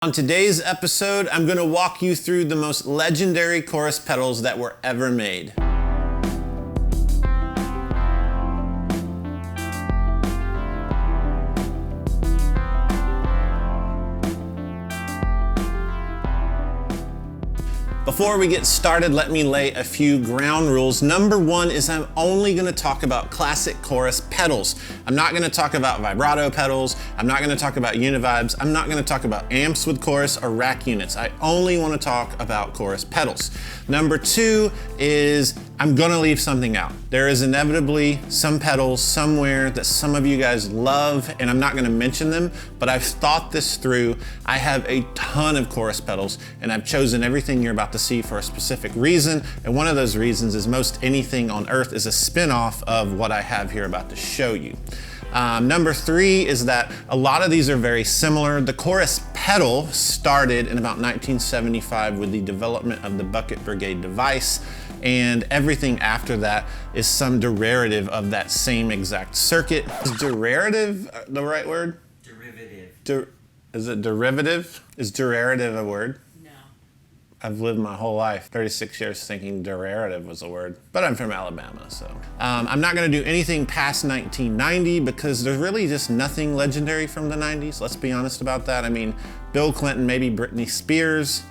On today's episode, I'm going to walk you through the most legendary chorus pedals that were ever made. Before we get started, let me lay a few ground rules. Number one is I'm only going to talk about classic chorus pedals. I'm not going to talk about vibrato pedals. I'm not going to talk about univibes. I'm not going to talk about amps with chorus or rack units. I only want to talk about chorus pedals. Number two is I'm going to leave something out. There is inevitably some pedals somewhere that some of you guys love, and I'm not going to mention them, but I've thought this through. I have a ton of chorus pedals, and I've chosen everything you're about to see for a specific reason, and one of those reasons is most anything on earth is a spin-off of what I have here about to show you. Number three is that a lot of these are very similar. The chorus pedal started in about 1975 with the development of the Bucket Brigade device, and everything after that is some derivative of that same exact circuit. Is derivative the right word? Derivative. Is it derivative? Is derivative a word? I've lived my whole life, 36 years, thinking derivative was a word, but I'm from Alabama, so. I'm not gonna do anything past 1990 because there's really just nothing legendary from the 90s, let's be honest about that. I mean, Bill Clinton, maybe Britney Spears.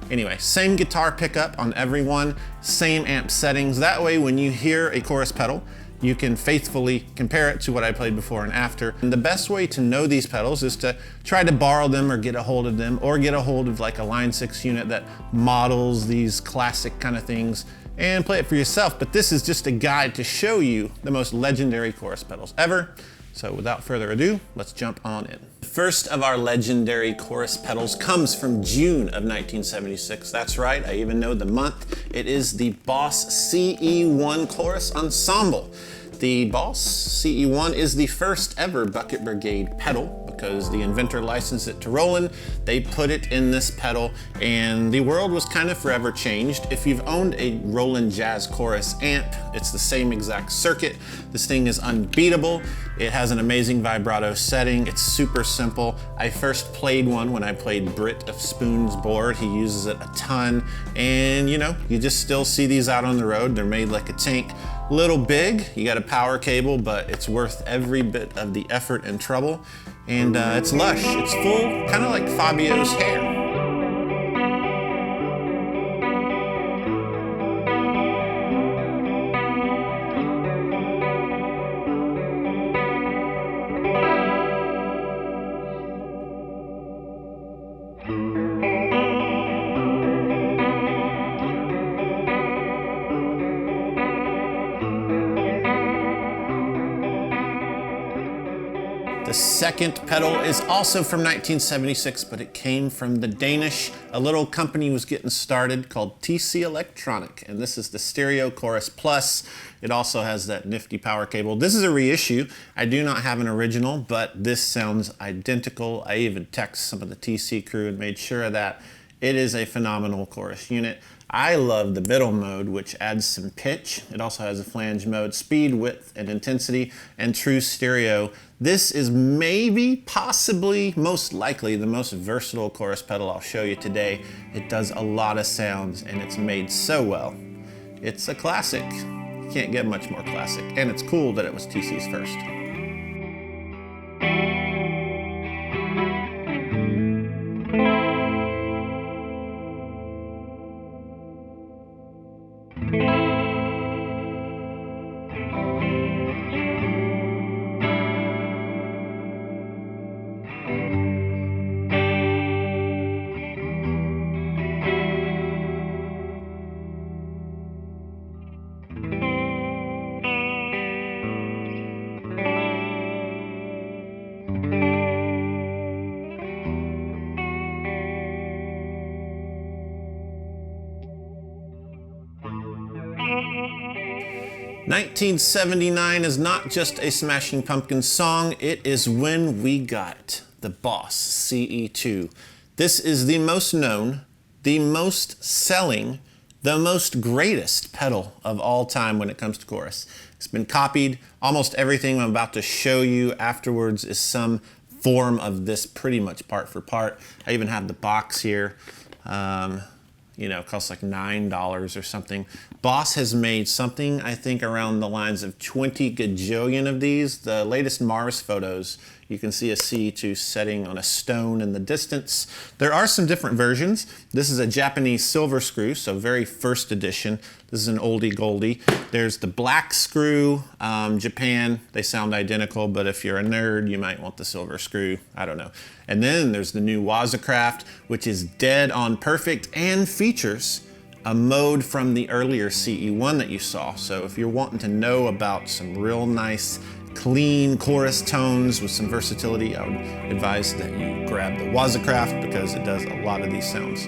Anyway, same guitar pickup on every one, same amp settings. That way, when you hear a chorus pedal, you can faithfully compare it to what I played before and after. And the best way to know these pedals is to try to borrow them or get a hold of them, or get a hold of like a Line 6 unit that models these classic kind of things and play it for yourself. But this is just a guide to show you the most legendary chorus pedals ever. So without further ado, let's jump on in. The first of our legendary chorus pedals comes from June of 1976. That's right, I even know the month. It is the Boss CE1 Chorus Ensemble. The Boss CE1 is the first ever Bucket Brigade pedal because the inventor licensed it to Roland. They put it in this pedal and the world was kind of forever changed. If you've owned a Roland Jazz Chorus amp, it's the same exact circuit. This thing is unbeatable. It has an amazing vibrato setting. It's super simple. I first played one when I played Britt of Spoon's board. He uses it a ton, and you know, you just still see these out on the road. They're made like a tank. Little big, you got a power cable, but it's worth every bit of the effort and trouble. And it's lush, it's full, kind of like Fabio's hair. The second pedal is also from 1976, but it came from the Danish. A little company was getting started called TC Electronic, and this is the Stereo Chorus Plus. It also has that nifty power cable. This is a reissue. I do not have an original, but this sounds identical. I even texted some of the TC crew and made sure of that. It is a phenomenal chorus unit. I love the middle mode, which adds some pitch. It also has a flange mode, speed, width, and intensity, and true stereo. This is maybe, possibly, most likely the most versatile chorus pedal I'll show you today. It does a lot of sounds, and it's made so well. It's a classic. You can't get much more classic, and it's cool that it was TC's first. "1979 is not just a Smashing Pumpkins song, it is when we got the Boss CE2. This is the most known, the most selling, the most greatest pedal of all time when it comes to chorus. It's been copied. Almost everything I'm about to show you afterwards is some form of this pretty much part for part. I even have the box here. You know, it costs like $9 or something. Boss has made something, I think, around the lines of 20 gajillion of these. The latest Mars photos, you can see a CE2 setting on a stone in the distance. There are some different versions. This is a Japanese silver screw, so very first edition. This is an oldie goldie. There's the black screw, Japan. They sound identical, but if you're a nerd, you might want the silver screw. I don't know. And then there's the new Wazacraft, which is dead on perfect and features a mode from the earlier CE1 that you saw. So if you're wanting to know about some real nice, clean chorus tones with some versatility, I would advise that you grab the Wazacraft because it does a lot of these sounds.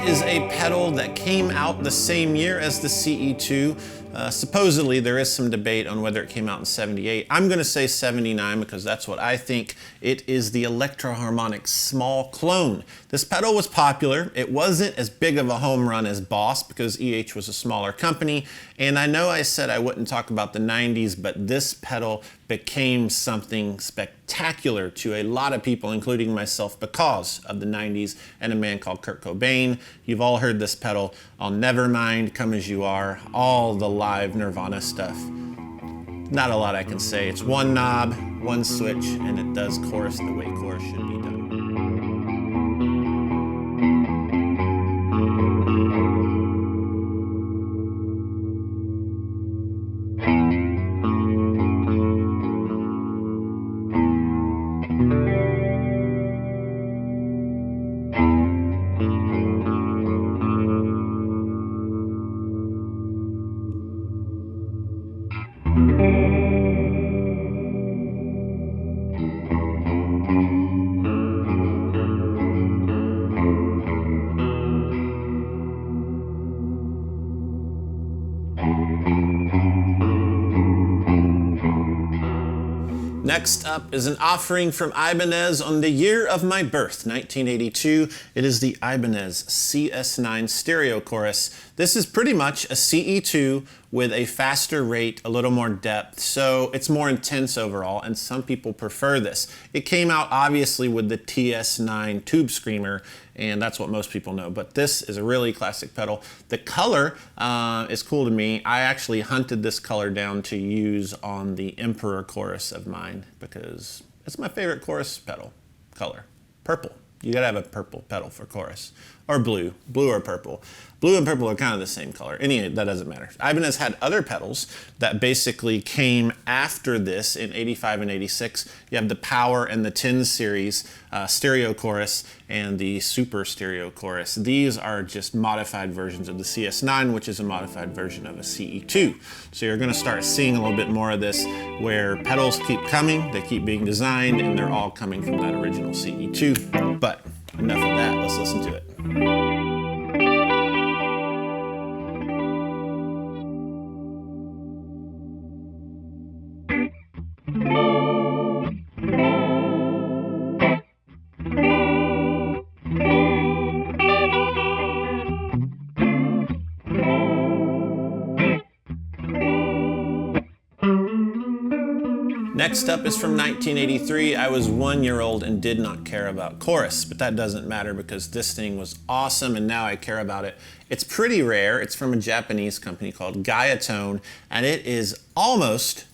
Is a pedal that came out the same year as the CE2. Supposedly there is some debate on whether it came out in 78. I'm going to say 79 because that's what I think. It is the Electro Harmonix small clone. This pedal was popular. It wasn't as big of a home run as Boss because EH was a smaller company. And I know I said I wouldn't talk about the 90s, but this pedal became something spectacular to a lot of people, including myself, because of the 90s and a man called Kurt Cobain. You've all heard this pedal on Nevermind, Come As You Are, all the live Nirvana stuff. Not a lot I can say. It's one knob, one switch, and it does chorus the way chorus should be done. Next up is an offering from Ibanez on the year of my birth, 1982. It is the Ibanez CS9 stereo chorus. This is pretty much a CE2 with a faster rate, a little more depth, so it's more intense overall, and some people prefer this. It came out obviously with the TS9 Tube Screamer, and that's what most people know, but this is a really classic pedal. The color is cool to me. I actually hunted this color down to use on the Emperor chorus of mine because it's my favorite chorus pedal color. Purple. You gotta have a purple pedal for chorus. Or blue or purple. Blue and purple are kind of the same color. Anyway, that doesn't matter. Ibanez had other pedals that basically came after this in 85 and 86. You have the Power and the 10 series stereo chorus and the Super stereo chorus. These are just modified versions of the CS9, which is a modified version of a CE2. So you're gonna start seeing a little bit more of this where pedals keep coming, they keep being designed, and they're all coming from that original CE2. But enough of that, let's listen to it. Next up is from 1983. I was 1 year old and did not care about chorus, but that doesn't matter because this thing was awesome and now I care about it. It's pretty rare. It's from a Japanese company called Guyatone, and it is almost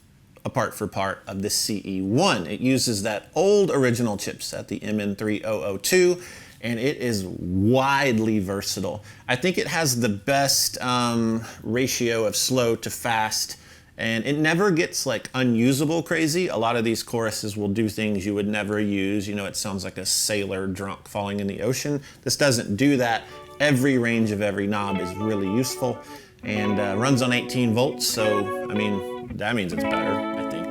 a part for part of the CE1. It uses that old original chipset, the MN3002, and it is widely versatile. I think it has the best ratio of slow to fast, and it never gets like unusable crazy. A lot of these choruses will do things you would never use. You know, it sounds like a sailor drunk falling in the ocean. This doesn't do that. Every range of every knob is really useful and runs on 18 volts. So, I mean, that means it's better, I think.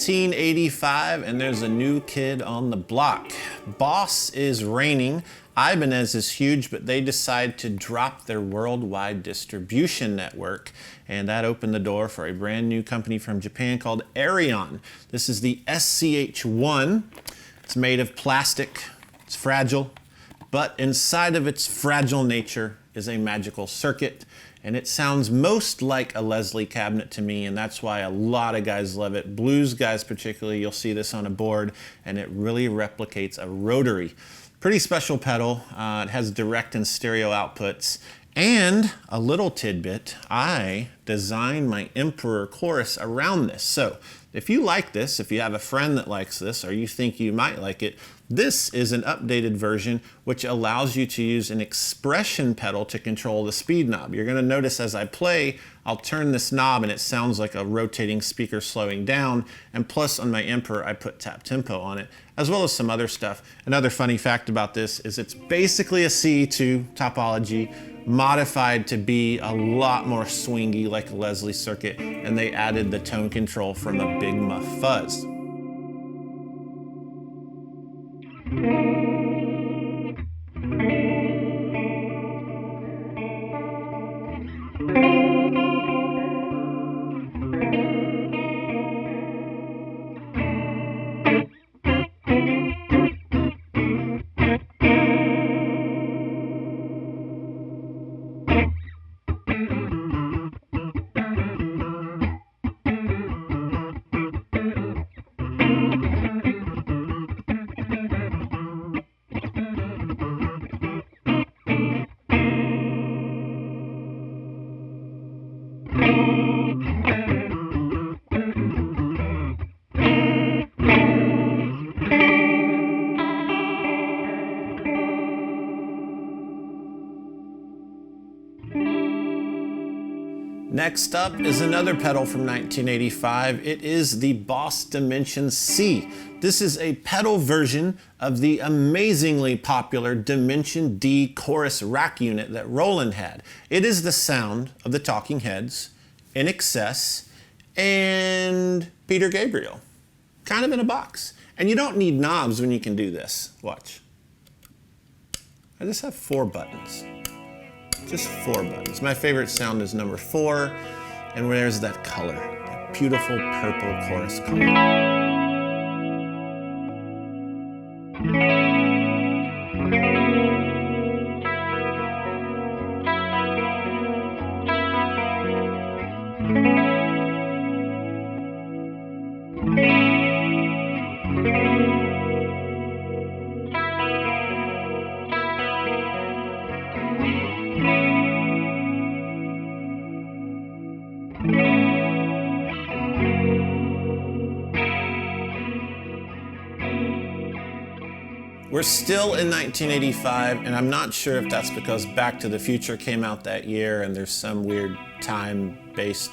1985, and there's a new kid on the block. Boss is reigning. Ibanez is huge, but they decide to drop their worldwide distribution network, and that opened the door for a brand new company from Japan called Arion. This is the SCH1. It's made of plastic. It's fragile, but inside of its fragile nature is a magical circuit, and it sounds most like a Leslie cabinet to me, and that's why a lot of guys love it. Blues guys particularly, you'll see this on a board, and it really replicates a rotary. Pretty special pedal. It has direct and stereo outputs. And a little tidbit, I designed my Emperor chorus around this. So if you like this, if you have a friend that likes this, or you think you might like it, this is an updated version which allows you to use an expression pedal to control the speed knob. You're gonna notice as I play, I'll turn this knob and it sounds like a rotating speaker slowing down. And plus on my Emperor, I put tap tempo on it, as well as some other stuff. Another funny fact about this is it's basically a C2 topology, modified to be a lot more swingy like a Leslie circuit, and they added the tone control from a Big Muff fuzz. Next up is another pedal from 1985. It is the Boss Dimension C. This is a pedal version of the amazingly popular Dimension D chorus rack unit that Roland had. It is the sound of the Talking Heads, In Excess, and Peter Gabriel. Kind of in a box. And you don't need knobs when you can do this. Watch. I just have 4 buttons. Just 4 buttons. My favorite sound is number 4, and there's that color, that beautiful purple chorus color. We're still in 1985, and I'm not sure if that's because Back to the Future came out that year and there's some weird time-based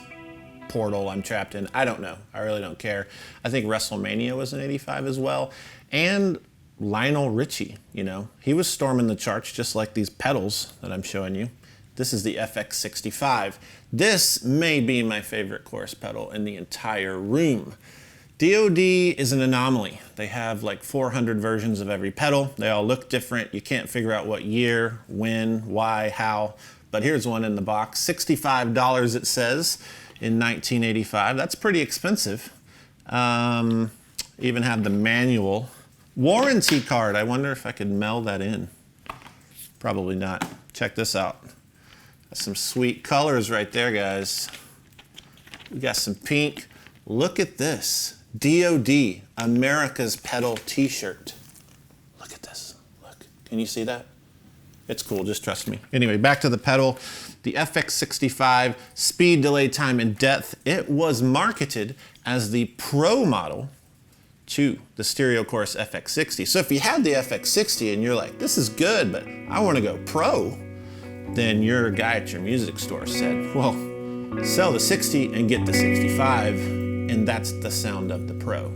portal I'm trapped in. I don't know. I really don't care. I think WrestleMania was in 85 as well. And Lionel Richie, you know, he was storming the charts just like these pedals that I'm showing you. This is the FX65. This may be my favorite chorus pedal in the entire room. DoD is an anomaly. They have like 400 versions of every pedal. They all look different. You can't figure out what year, when, why, how. But here's one in the box. $65 it says in 1985. That's pretty expensive. Even have the manual. Warranty card. I wonder if I could mail that in. Probably not. Check this out. That's some sweet colors right there, guys. We got some pink. Look at this. DoD, America's Pedal t-shirt. Look at this. Look. Can you see that? It's cool, just trust me. Anyway, back to the pedal. The FX65, speed, delay, time, and depth. It was marketed as the Pro model to the Stereo Chorus FX60. So if you had the FX60 and you're like, this is good, but I want to go Pro, then your guy at your music store said, well, sell the 60 and get the 65. And that's the sound of the Pro.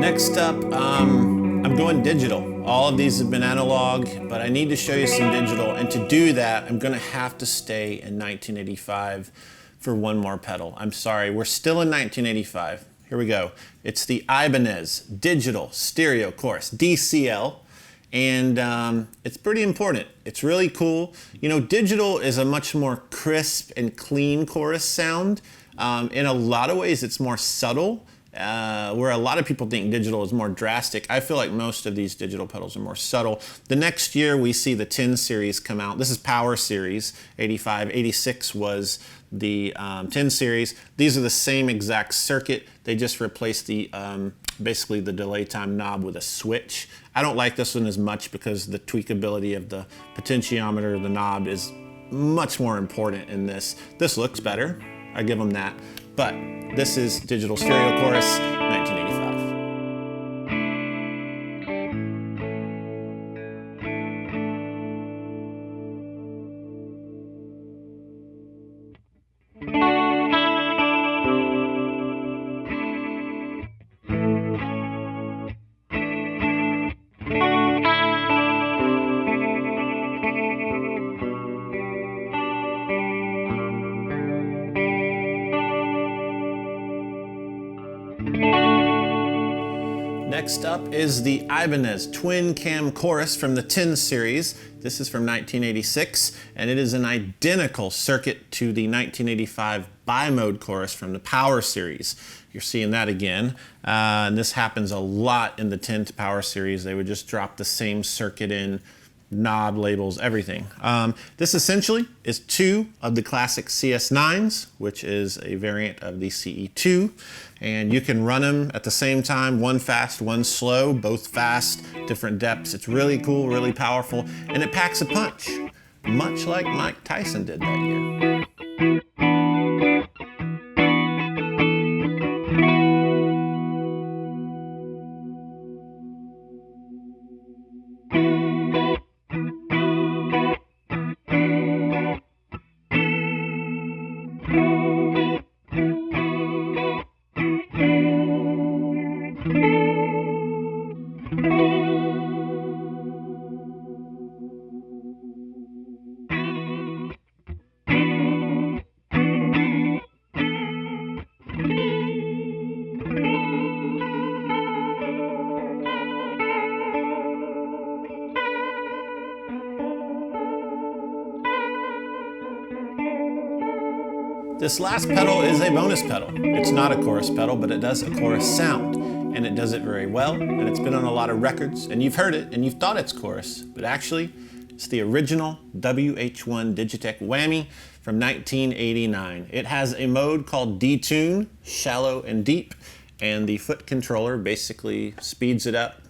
Next up, I'm going digital. All of these have been analog, but I need to show you some digital. And to do that, I'm gonna have to stay in 1985 for one more pedal. I'm sorry, we're still in 1985. Here we go. It's the Ibanez Digital Stereo Chorus, DCL. And it's pretty important. It's really cool. You know, digital is a much more crisp and clean chorus sound. In a lot of ways, it's more subtle. Where a lot of people think digital is more drastic, I feel like most of these digital pedals are more subtle. The next year we see the 10 series come out. This is Power Series, 85, 86 was the 10 series. These are the same exact circuit. They just replaced the basically the delay time knob with a switch. I don't like this one as much because the tweakability of the potentiometer of the knob is much more important in this. This looks better, I give them that. But this is Digital Stereo Chorus, 1985. Next up is the Ibanez Twin Cam Chorus from the 10 series. This is from 1986, and it is an identical circuit to the 1985 bi-mode chorus from the Power series. You're seeing that again, and this happens a lot in the 10 to Power series. They would just drop the same circuit in, knob labels, everything. This essentially is two of the classic CS9s, which is a variant of the CE2, and you can run them at the same time, one fast, one slow, both fast, different depths. It's really cool, really powerful, and it packs a punch, much like Mike Tyson did that year. This last pedal is a bonus pedal. It's not a chorus pedal, but it does a chorus sound, and it does it very well, and it's been on a lot of records, and you've heard it, and you've thought it's chorus, but actually, it's the original WH1 Digitech Whammy from 1989. It has a mode called Detune, shallow and deep, and the foot controller basically speeds it up,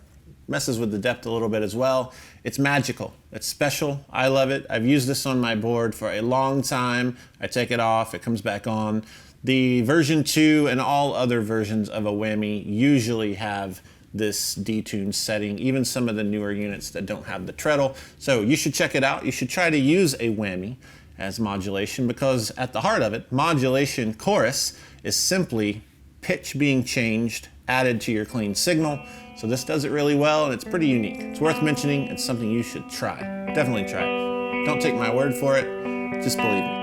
messes with the depth a little bit as well. It's magical. It's special. I love it. I've used this on my board for a long time. I take it off, it comes back on. The version 2 and all other versions of a Whammy usually have this detune setting, even some of the newer units that don't have the treadle. So you should check it out. You should try to use a Whammy as modulation, because at the heart of it, modulation chorus is simply pitch being changed, added to your clean signal. So this does it really well, and it's pretty unique. It's worth mentioning. It's something you should try. Definitely try it. Don't take my word for it. Just believe me.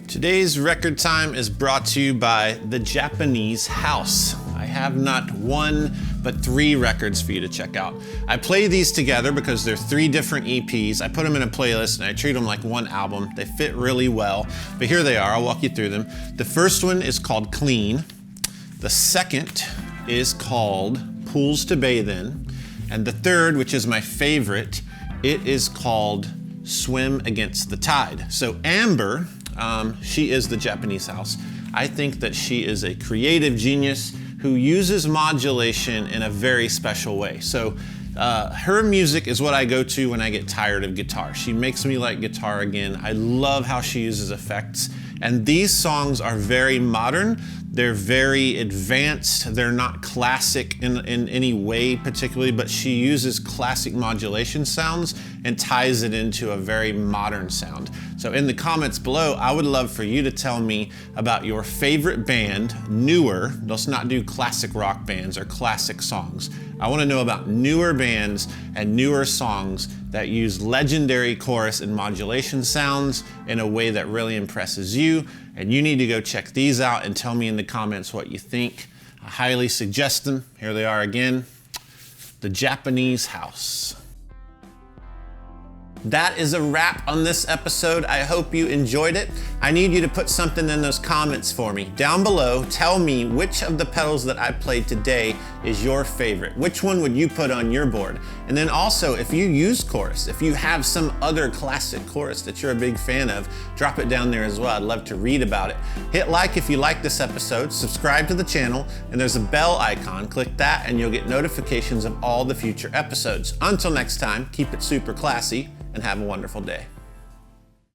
Today's record time is brought to you by the Japanese House. I have not one, but 3 records for you to check out. I play these together because they're 3 different EPs. I put them in a playlist and I treat them like one album. They fit really well, but here they are. I'll walk you through them. The first one is called Clean. The second is called Pools to Bathe In. And the third, which is my favorite, it is called Swim Against the Tide. So Amber, she is the Japanese house. I think that she is a creative genius who uses modulation in a very special way. So her music is what I go to when I get tired of guitar. She makes me like guitar again. I love how she uses effects. And these songs are very modern. They're very advanced. They're not classic in any way particularly, but she uses classic modulation sounds and ties it into a very modern sound. So in the comments below, I would love for you to tell me about your favorite band, newer. Let's not do classic rock bands or classic songs. I want to know about newer bands and newer songs that use legendary chorus and modulation sounds in a way that really impresses you. And you need to go check these out and tell me in the comments what you think. I highly suggest them. Here they are again, the Japanese house. That is a wrap on this episode. I hope you enjoyed it. I need you to put something in those comments for me. Down below, tell me which of the pedals that I played today is your favorite. Which one would you put on your board? And then also, if you use chorus, if you have some other classic chorus that you're a big fan of, drop it down there as well. I'd love to read about it. Hit like if you like this episode, subscribe to the channel, and there's a bell icon. Click that and you'll get notifications of all the future episodes. Until next time, keep it super classy and have a wonderful day.